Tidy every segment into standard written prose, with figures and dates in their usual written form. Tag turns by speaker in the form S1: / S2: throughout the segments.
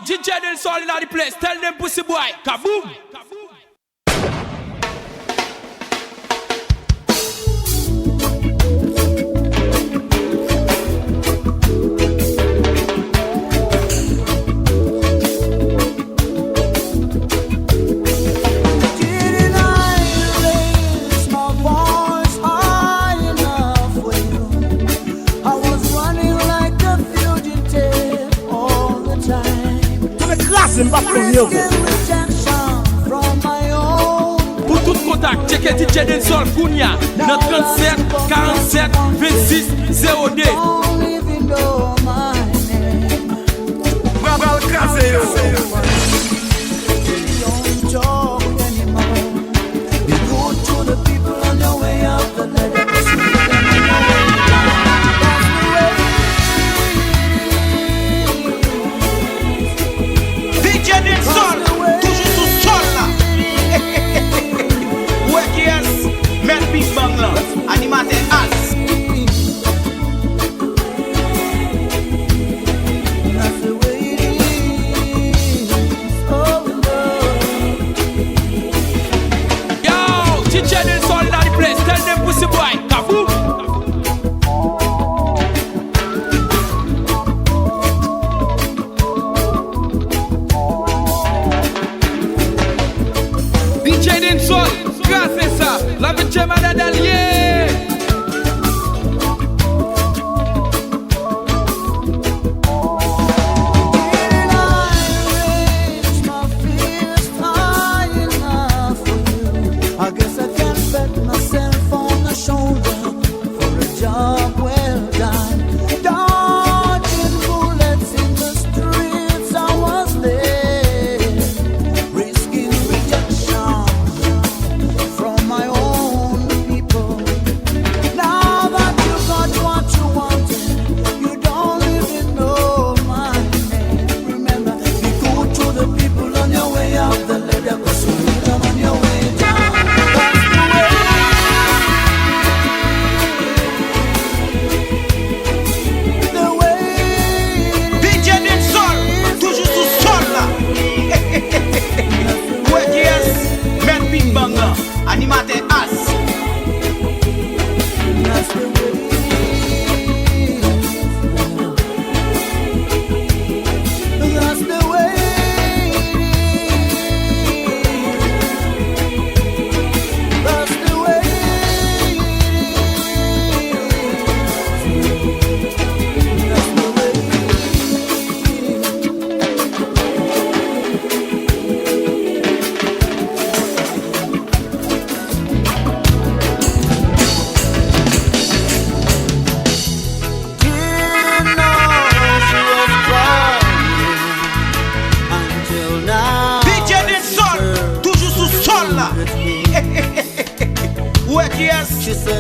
S1: DJ Dancehall in the place. Tell them pussy boy, kaboom.
S2: Pour tout contact, checkez DJ Dancehall Kounia, 37 47 26 02.
S3: Animate as
S2: Yo, DJ Dancehall in the place. Tell them pussy boy, kaboom. DJ Dancehall, gracias a la bichema de Dalier.
S3: Animate as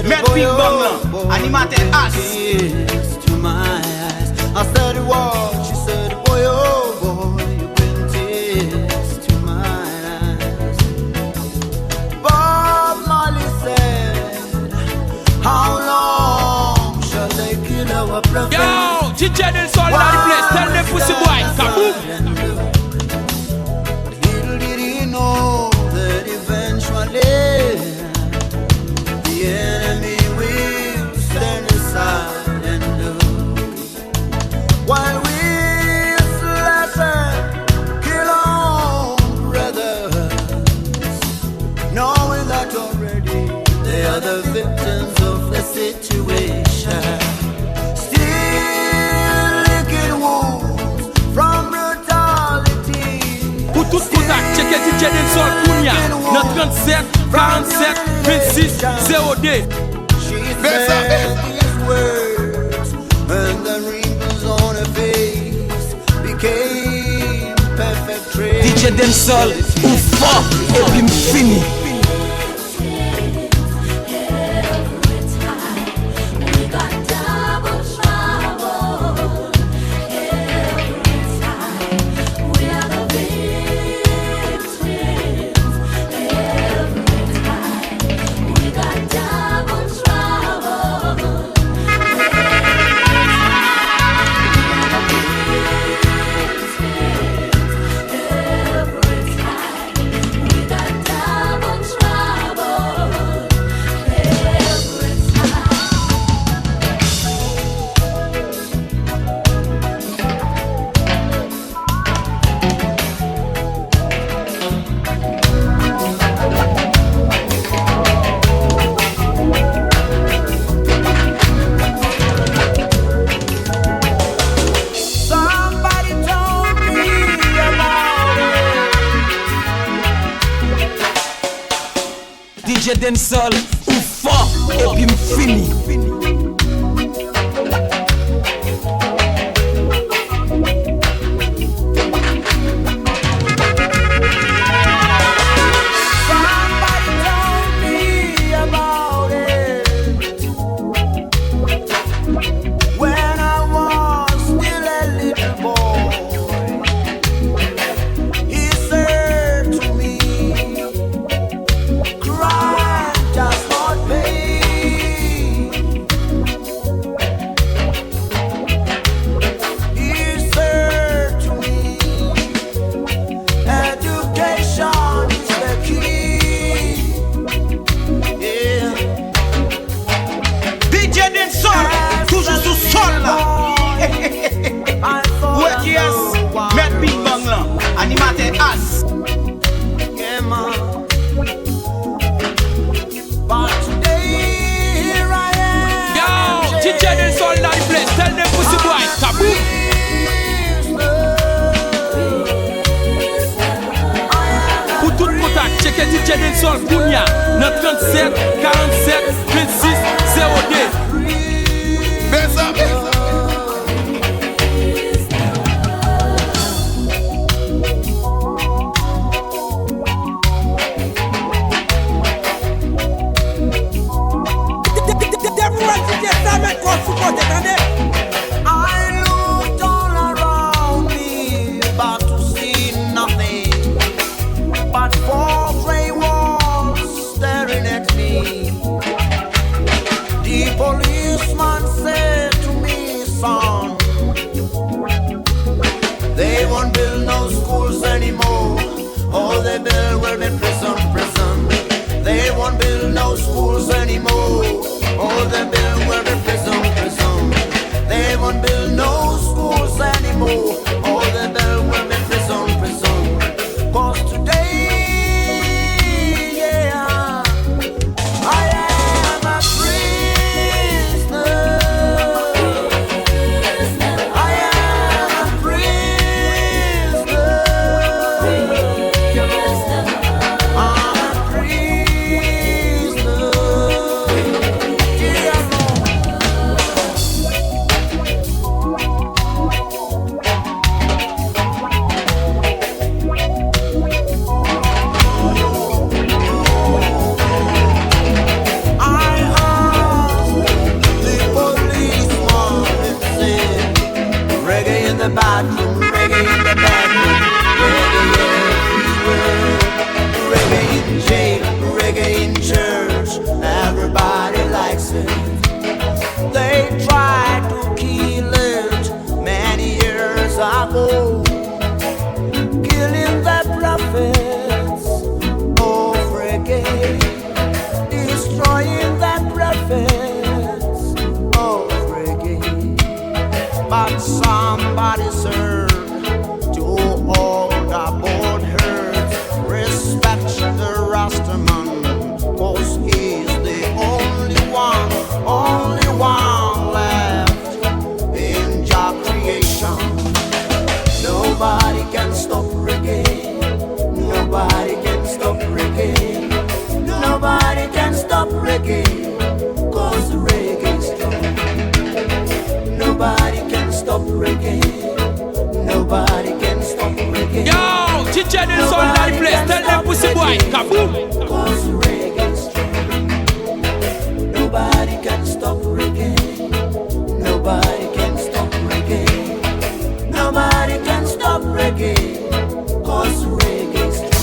S3: Met Big Bang Animate as
S4: to my eyes. I said it was, she said, boy, oh boy, you bring tears to my eyes. Bob Marley said, how long shall they kill our prophet?
S2: Yo, DJ Dancehall in the place. Tell them pussy boy, kaboom.
S4: Little did he know that eventually the enemy will stand aside and look while we slash and kill our brothers, knowing that already they are the victims of the situation. Still licking wounds from brutality.
S2: Pour tout contact, checkez DJ Dancehall Kounia, 37 47 26 02.
S4: She said these words, and the wrinkles on her face became perfect traits.
S1: DJ Dancehall, oufa, et puis fini. DJ Densol, ou fort, et puis m'fini.
S3: Animated as.
S4: Yeah, man. But today, here I am.
S2: Yo, DJ Densol in the place. Tell them pussy boy, taboo. Pour tout le contact, checkez DJ Densol Kounia, 37 47 26 02.
S3: Besa, besa.
S4: I looked all around me, but to see nothing but four gray walls staring at me. The policeman said to me, son, they won't build no schools anymore. All they build will be prison. They won't build no schools anymore. All they build will be prison. They won't build no schools anymore. All they build will be prison. 'Cause today, yeah, I am a prisoner. I am a prisoner. I'm a prisoner. Yeah, the bathroom, reggae in the bedroom, reggae everywhere, reggae in jail, reggae in church, everybody likes it. They tried to kill it many years ago, killing the prophets of reggae, destroying the prophets of reggae. But somebody served to all the board herds. Respect the Rastaman, 'cause he's the only one left in job creation. Nobody can stop reggae. Nobody can stop reggae. Nobody can stop reggae, 'cause reggae's strong. Nobody can stop reggae. Nobody can stop reggae.
S2: Yo, DJ Densol in the place. Tell them pussy boy, kaboom.
S4: 'Cause reggae's strong. Nobody can stop reggae. Nobody can stop reggae. Nobody can stop reggae. 'Cause reggae's strong.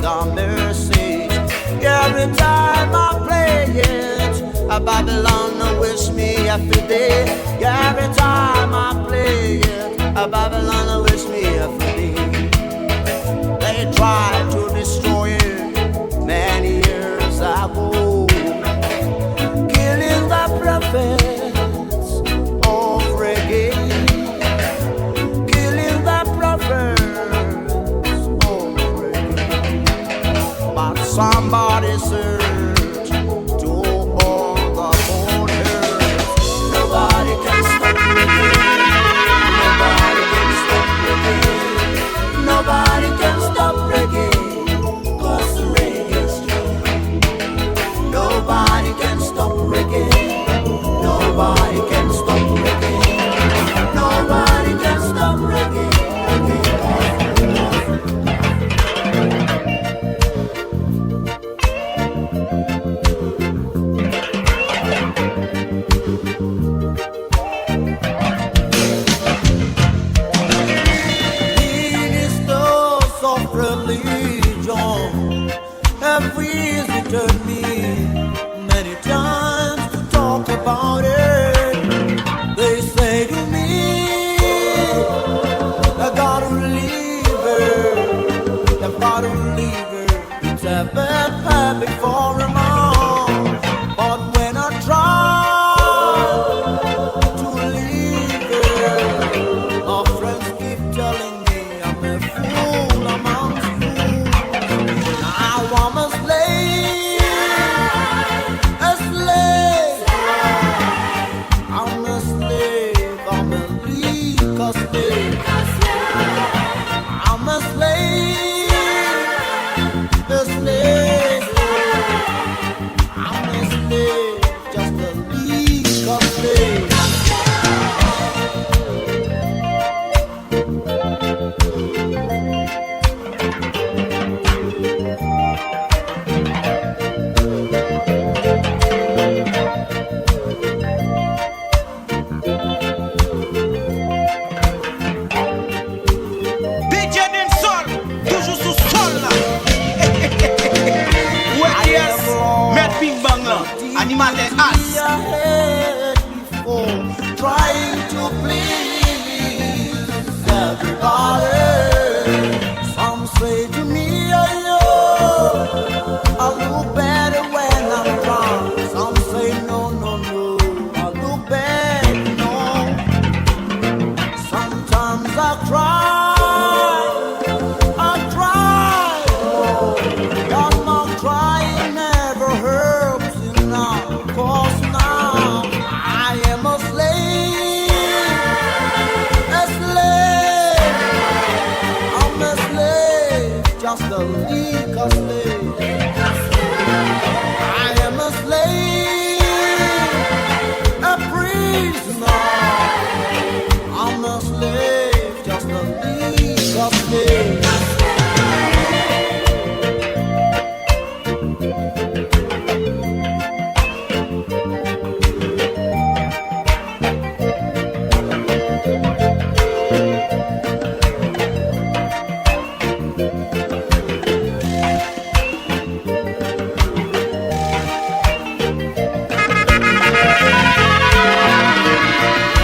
S4: a message. Every time I play it, a Babylon wish me every day. Every time I play it, a Babylon wish me every day. They tried to destroy it many years ago, killing the prophets of reggae, killing the prophets of reggae. But somebody search to all the whole earth. Nobody can stop reggae. Nobody can stop reggae. Nobody can stop reggae. 'Cause the reggae's true. Nobody can stop reggae. Nobody can stop reggae. Nobody can stop reggae. Ministers of religion have visited me many times to talk about it. They say to me, I gotta leave her, I gotta leave her. It's a bad habit for a mom. But when I try to leave her, my friends keep telling me I'm a fool, I'm a fool. Now I'm a slave, a slave. I'm a slave, I'm a legal slave. I'm a slave, a slave. I'm a slave, just a legal slave.
S3: DJ Densol, toujours sous sol là. Ouais, yes. Maître Bing Bang là. Animateur As.
S4: Ahead before trying to please everybody. Some say to me, oh, I look better when I'm drunk. Some say no, no, no, I look bad, no. Sometimes I cry, oh, but my crying never helps you now. 'Cause now I am a slave, a slave. I'm a slave, just a legal slave. I am a slave, a prisoner. I'm a slave, just a legal slave.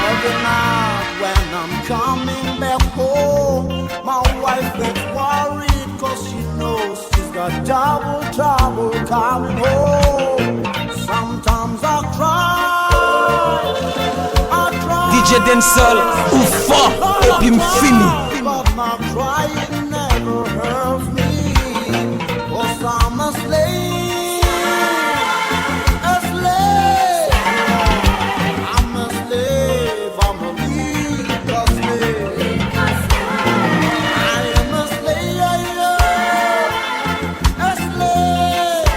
S4: Every night when I'm coming back home, my wife gets worried 'cause she knows she's got double trouble coming home. Sometimes I cry,
S1: DJ Densol, oufa, epi m'fini.
S4: but my crying never helps me. 'Cause I'm a slave, a slave. I'm a slave, I'm a legal slave. I am a slave, a slave.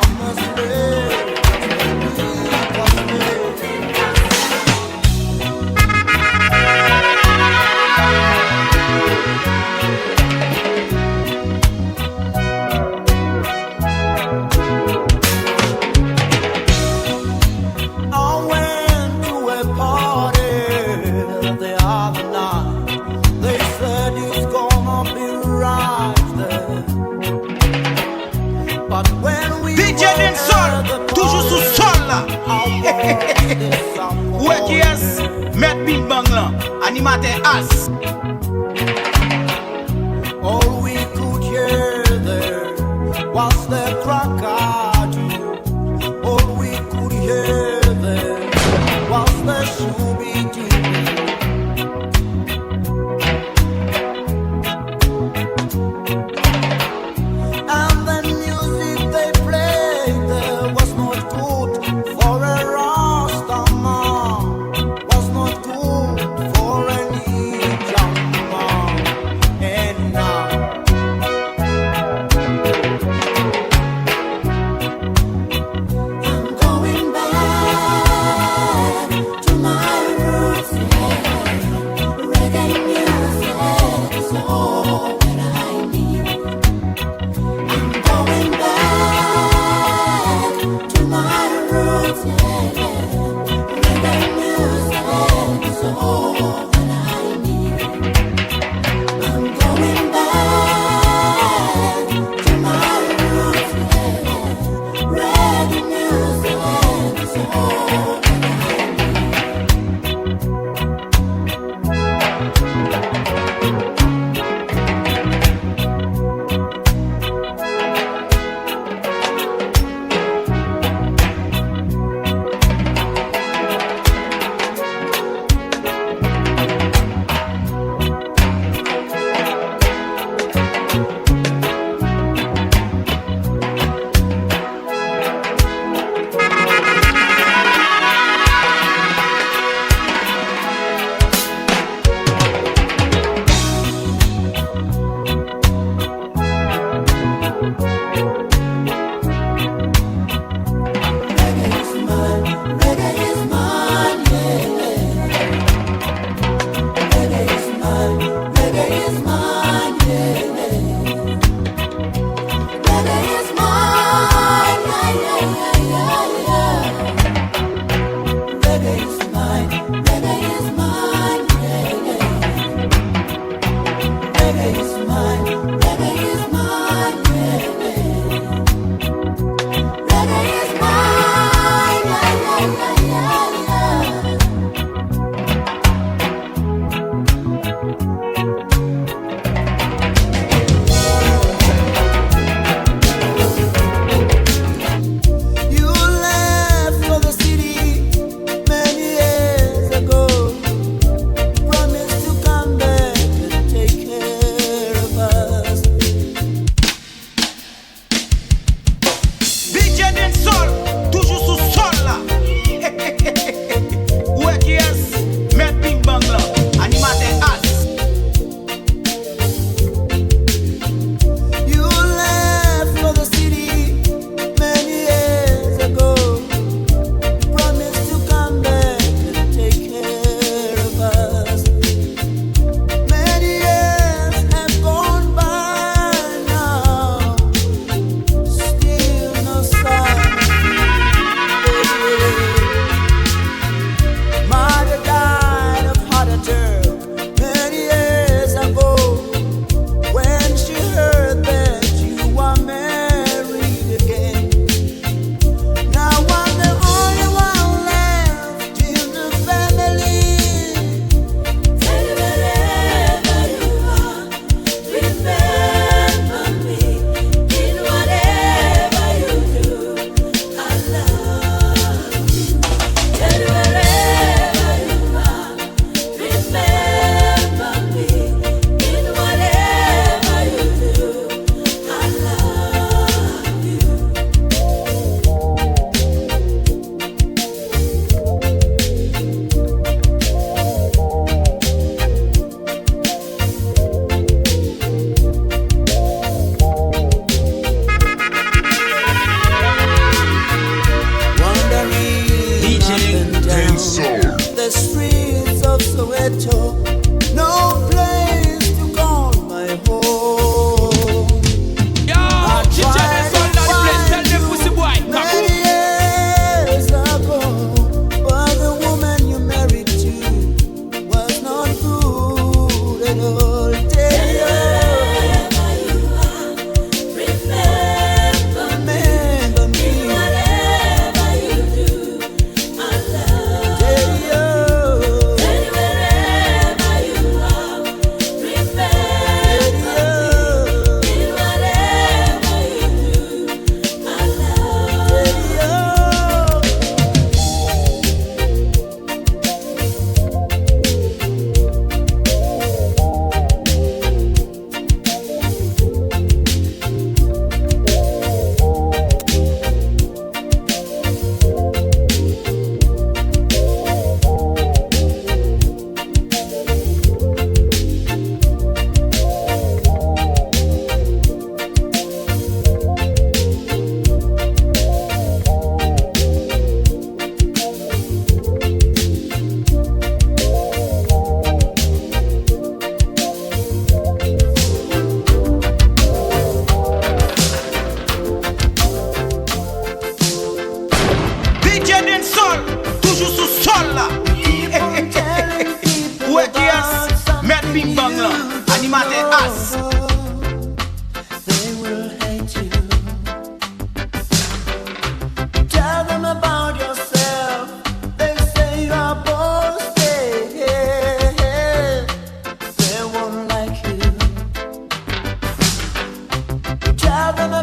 S4: I'm a slave, legal slave.
S3: Wek yes, met Big Bang lan, animateur As.
S4: All we could hear there was the crocodile. All we could hear there was the shooby-doo. And the music they played there was not good for a Rastaman, was not good for any young man. And now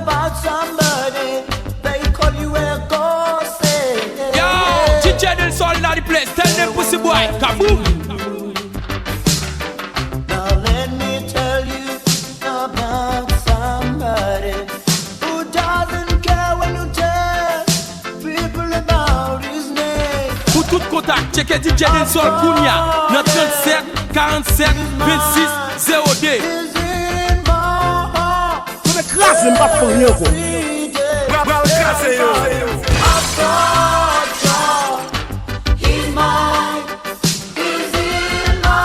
S4: about somebody, they call you a ghost.
S2: Yo, DJ Nelson in the place. Tell them pussy boy, kaboom.
S4: Now let me tell you about somebody who doesn't care when you tell people about his name.
S2: Pour tout contact, checkez DJ Nelson Kounia. Dans 37 47 26 02.
S4: Is in my heart.
S1: The class in back for you.
S4: Every day. I've got joy. He's mine. He's in my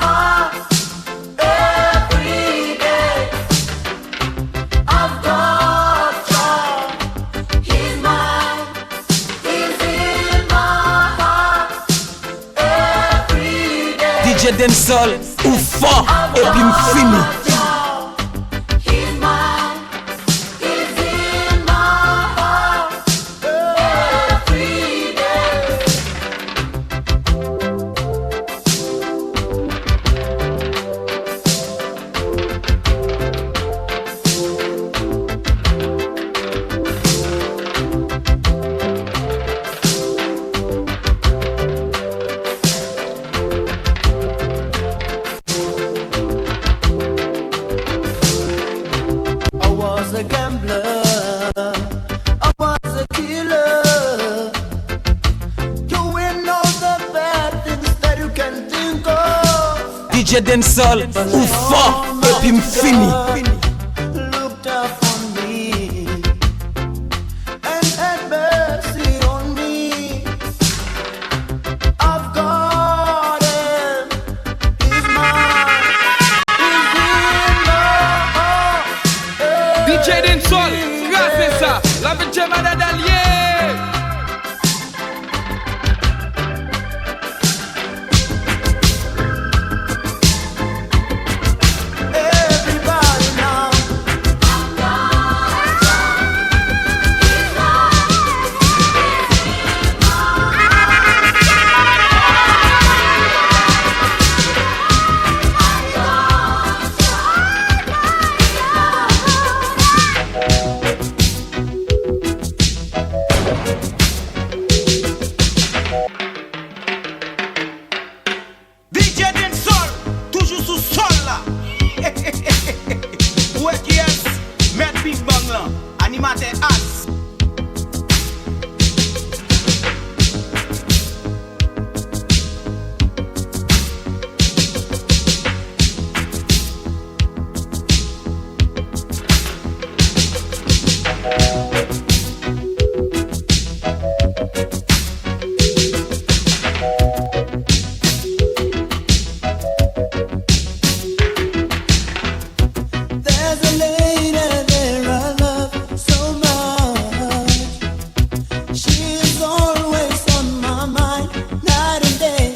S4: heart. Every day. I've got joy. He's mine. He's in my heart. Every day.
S1: DJ Densol, ou fort, et puis m'fini.
S4: He's mine. He's in my heart. Every day. I was a gambler, I was a killer, doing all the bad things that you can think of.
S1: DJ Densol, ou fort, et puis m'fini.
S4: Looked up on me and had mercy on me. I've got him, he's mine, he's in my heart.
S2: DJ Densol, grâce ça, la vie malade alliée.
S4: Everybody now.
S3: DJ Densol, toujours sous sol là. Ouais qui est, Maître Big Bang là, animateur As.
S4: There's a lady there I love so much. She is always on my mind, night and day.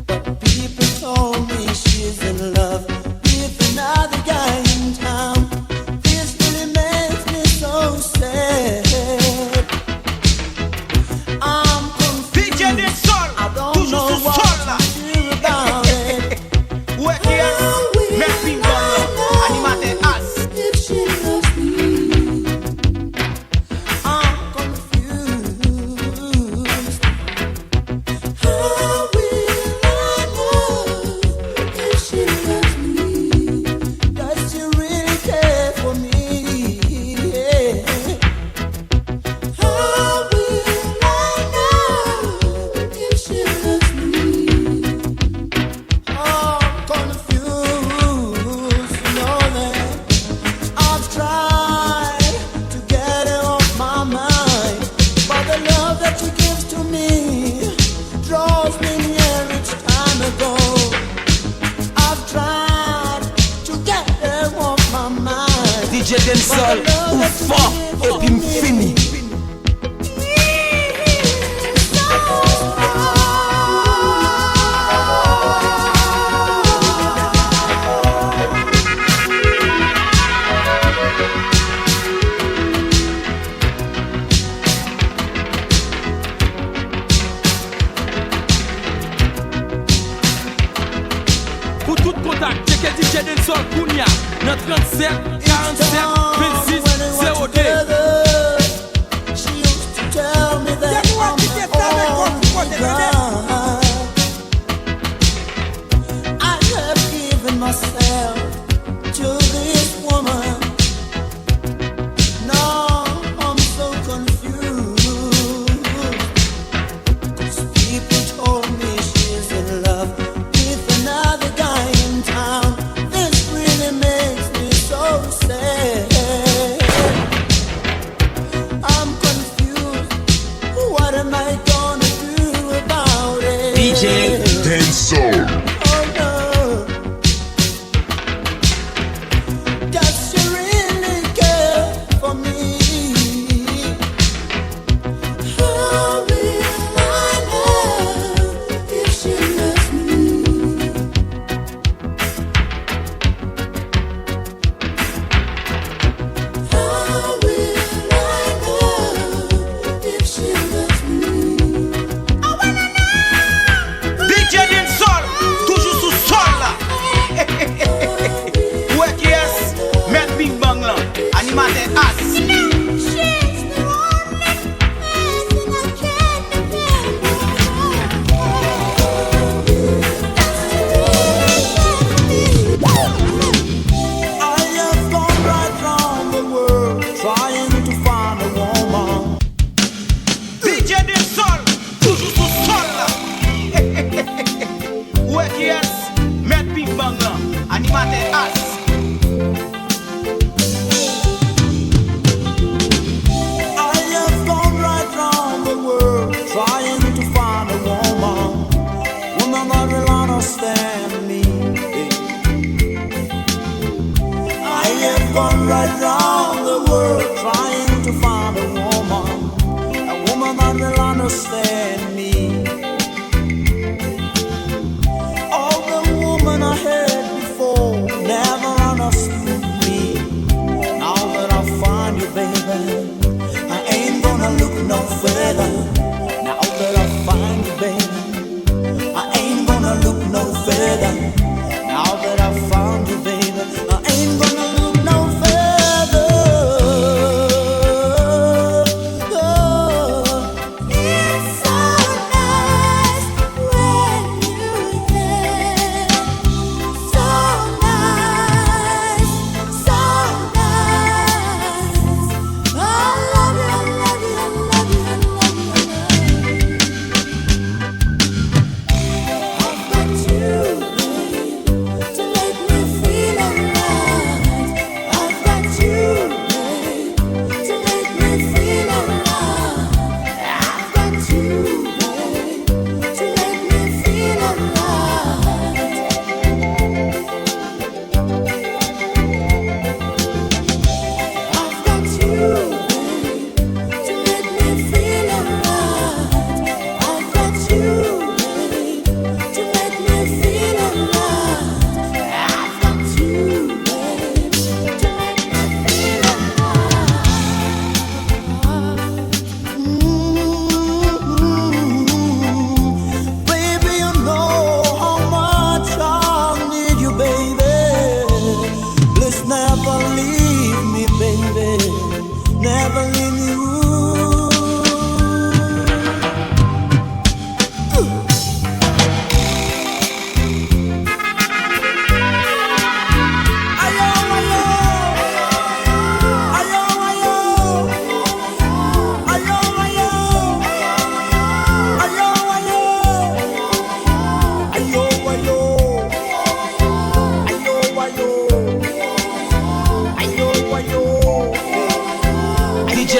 S4: But people told me she's in love with another guy in town. This really makes me so sad. I'm confused.
S3: DJ Densol,
S4: I don't
S3: toujours
S4: know
S3: sous
S4: what
S3: sol là.
S4: to do about it.
S3: Ouais qui est, Maître Big Bang là, animateur As.
S4: If she loves me, I'm confused. How will I know if she loves me? Does she really care for me? How will I know if she loves me? I'm confused, you know that I've tried to get it off my mind, but the love that she gives to me draws me near each time I go. I've tried to get it off my mind.
S1: DJ Densol, ou fort, et puis m'fini.
S2: Pour tout contact, checkez DJ Nelson Kounia. Dans 37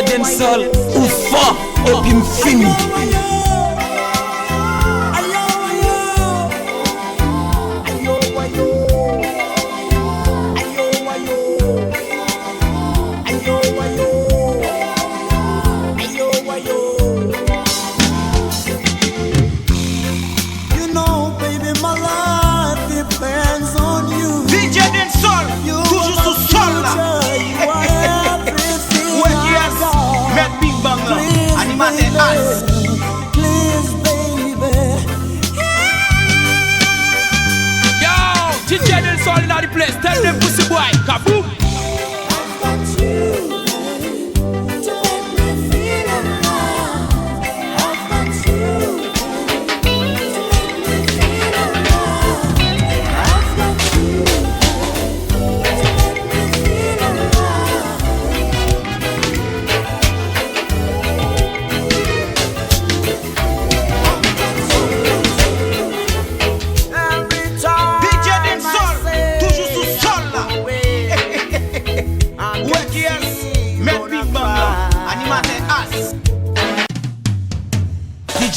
S1: Dancehall ou fort et puis m'fini.
S2: Tell them pussy boy, kaboom.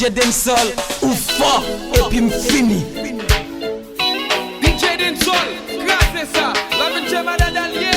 S1: DJ Densol, ou fort, et puis m'fini.
S2: DJ Densol, grâce à ça, la vie de Madame Dalier.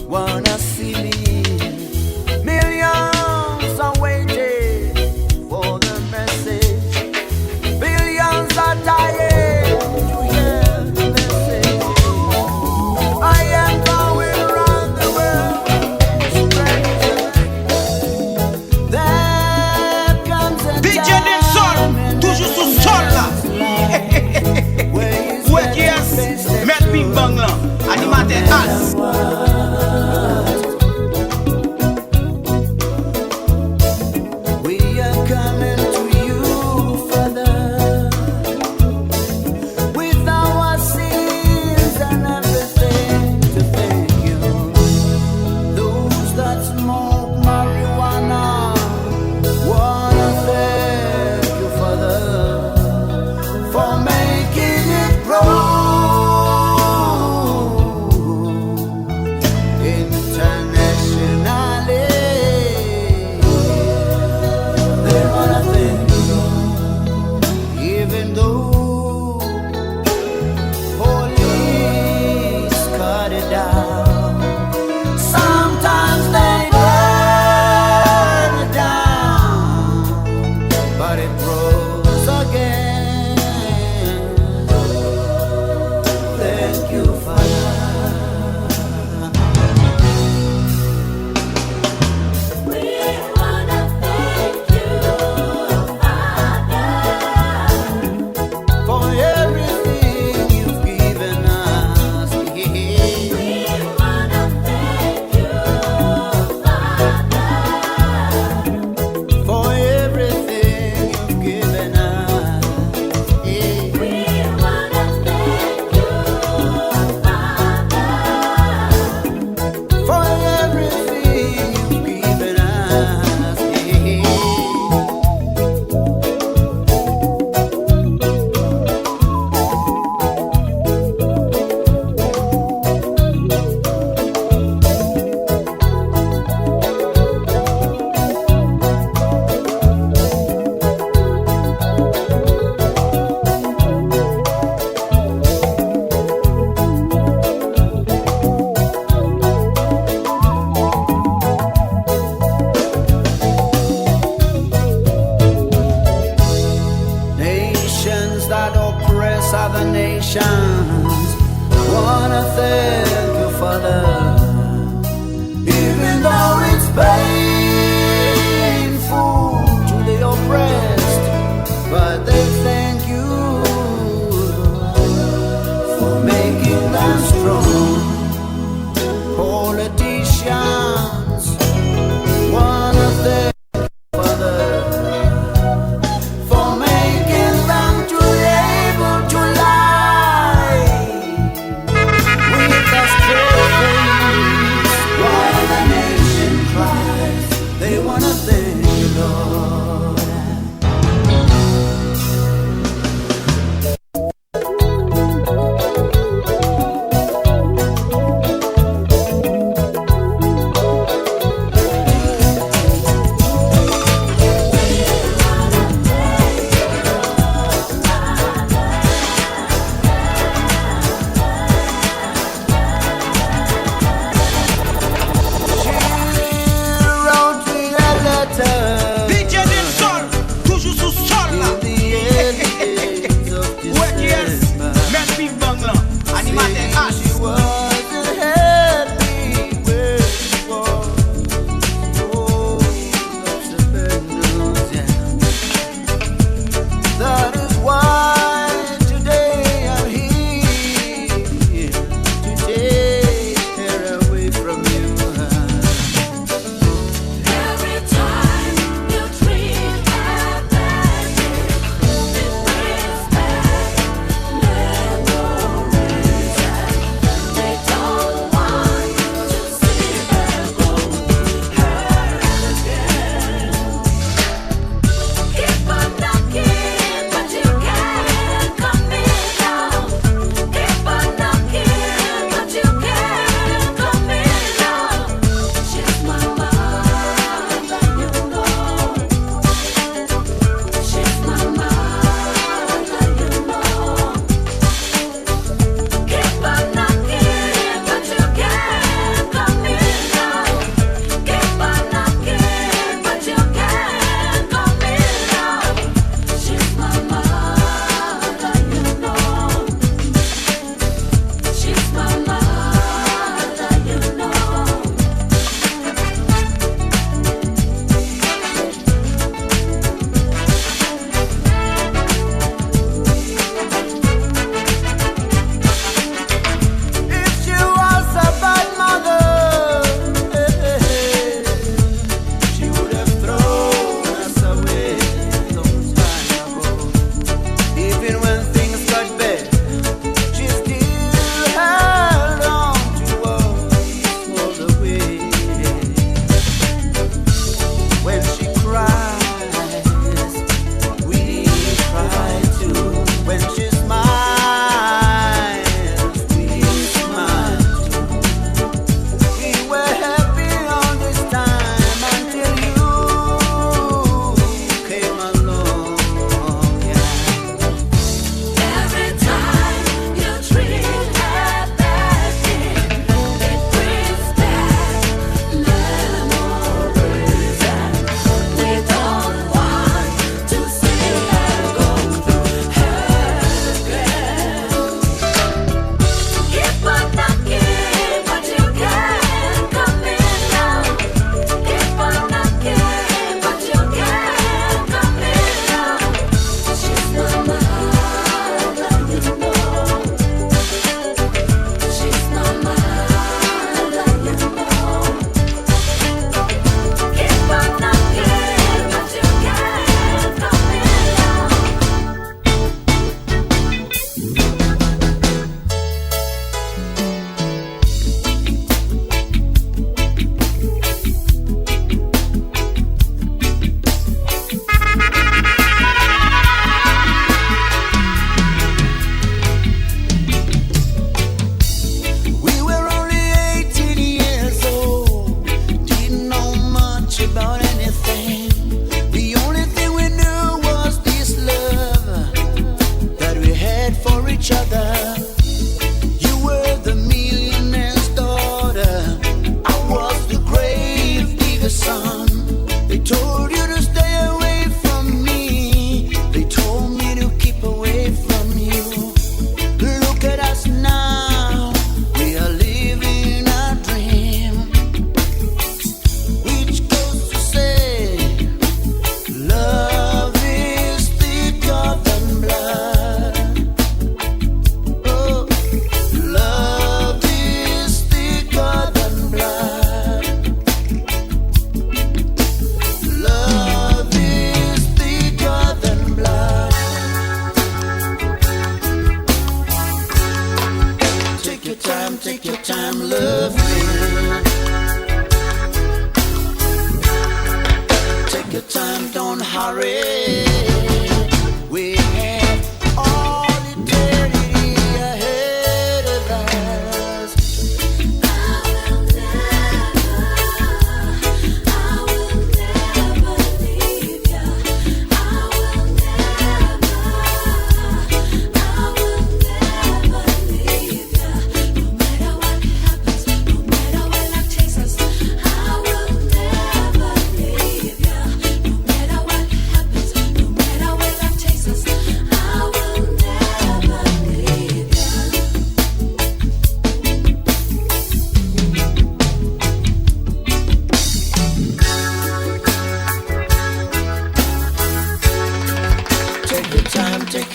S4: Wanna see me. Millions are waiting for the message. Billions are dying to hear the message. I am going around the world spreading. There comes a
S3: DJ Densol, toujours sous sol là. Ouais, yes, Met Big Bang là, animateur As.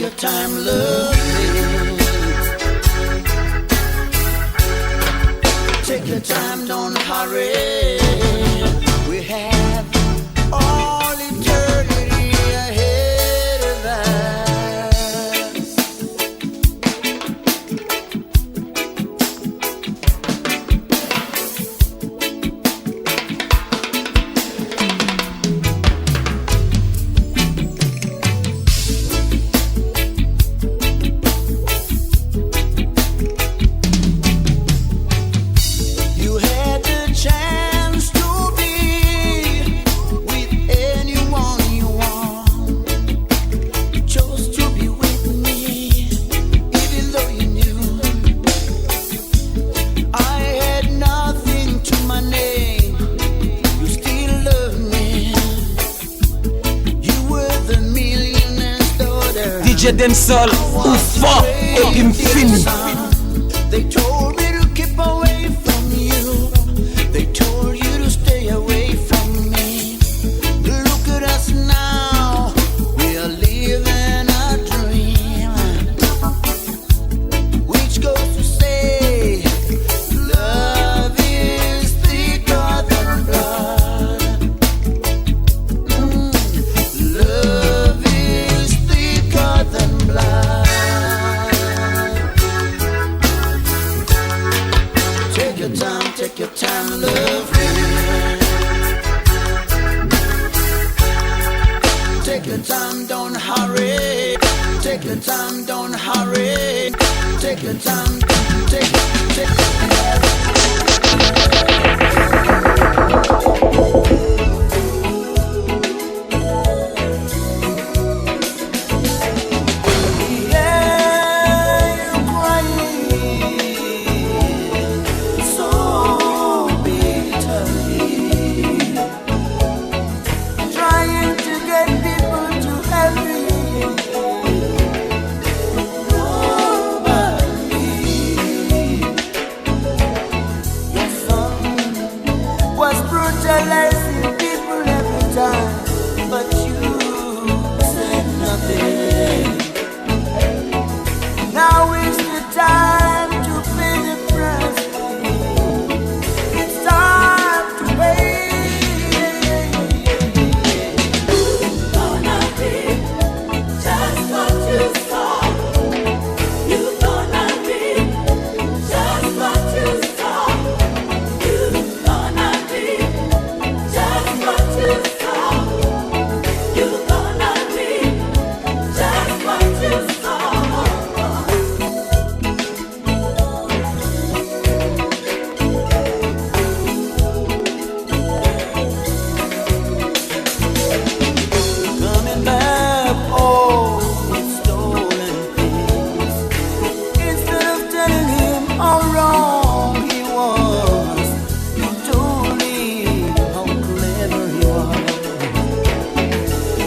S4: your time, love me. Take your time, don't hurry. We have all eternity ahead of us. You had the chance to be with anyone you want. You chose to be with me, even though you knew I had nothing to my name. You still love me. You were the millionaire's daughter.
S1: DJ Densol, Oufa, epi m'fini.
S4: They told me to keep away from you. They told you to stay away from me. Look at us now. We are living a dream, which goes to say, love is thicker than blood. Love is thicker than blood. Take your time, love me. Take your time, don't hurry. Take your time, don't hurry. Take your time, take.
S5: Trying to get people to help me. Nobody. Your son was brutalizing people every time, but you said nothing. Now is the time to pay the price. It's time to pay.
S6: Gonna be just what you saw. You gonna be just what you saw. You gonna be just what you saw. You gonna be just what you saw.
S4: Coming back, oh, with stolen things. Instead of telling him how wrong he was, you told him how clever he was.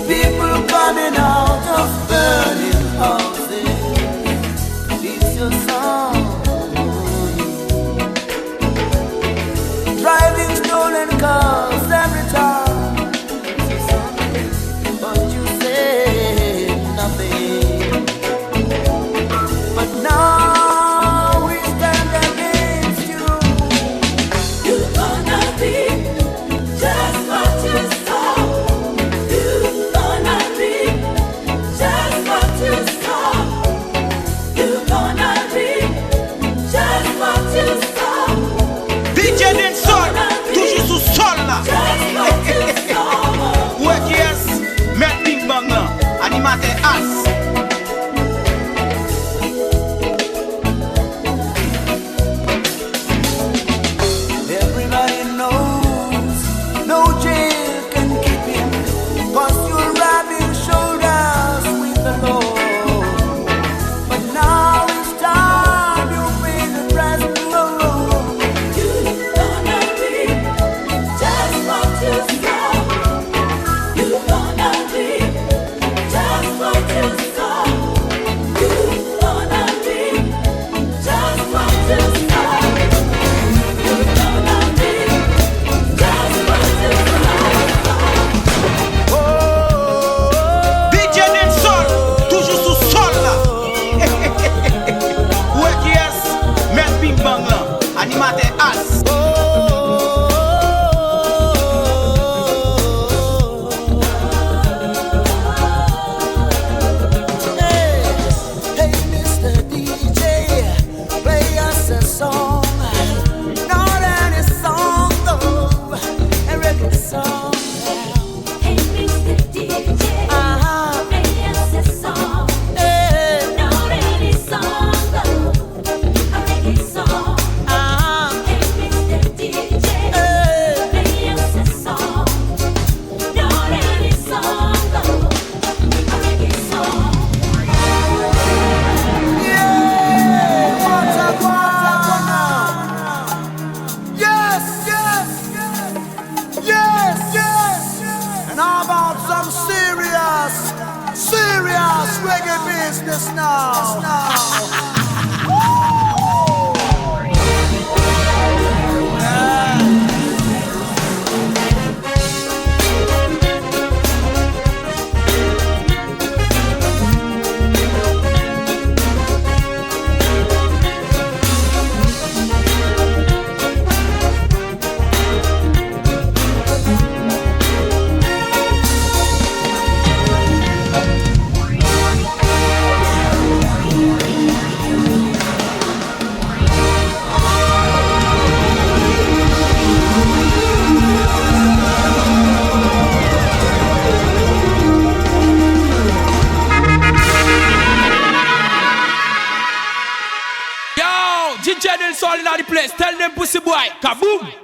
S4: People coming out of burning houses. It's your song. Driving stolen cars every time. But you said nothing. But now we stand against you.
S6: You gonna be just what you saw. You gonna be just what you saw. You gonna be just what you saw.
S3: DJ Densol, toujours sous sol là.
S6: Just what you saw.
S3: Ouais qui est, Maître Big Bang là, animateur As.
S4: Everybody knows no jail can keep him, 'cause you're rubbing shoulders with the Lord. But now it's time you pay the price.
S6: You gonna be just
S5: reggae business now.
S2: Ginger Nelson in the place. Tell them pussy boy, kaboom.